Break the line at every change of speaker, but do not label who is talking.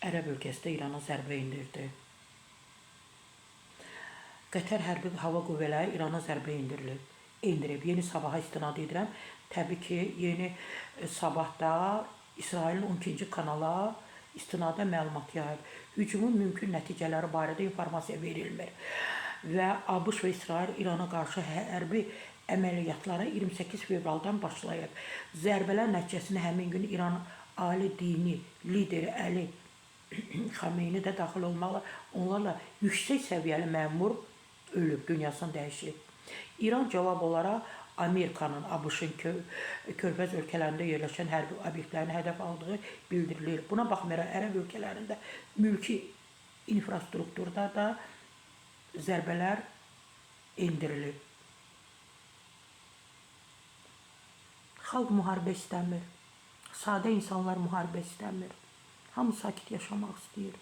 Ərəb ölkəsində İrana zərbə indirdi. Qətər Hərbi Hava Qüvvələri İrana zərbə indirib. Yeni Sabaha istinad edirəm. Təbii ki, Yeni Sabahda İsrailin 12-ci kanala istinadən məlumat yayıb. Hücumun mümkün nəticələri barədə informasiya verilmir. Və ABŞ və İsrail İrana qarşı hərbi əməliyyatlara 28 fevraldan başlayıb. Zərbələr nəticəsində həmin gün İran ali dini lideri Əli Xameyni də daxil olmaqla onlarla yüksək səviyyəli məmur ölüb, dünyasını dəyişib. İran cavab olaraq Amerikanın, ABŞ-ın Körfəz ölkələrində yerləşən hərbi obyektlərini hədəf aldığı bildirilir. Buna baxmayaraq Ərəb ölkələrində mülki infrastrukturda da zərbələr endirilib. Xalq müharibə istəmir. Sadə insanlar müharibə istəmir. Hamı sakit yaşamaq istəyir.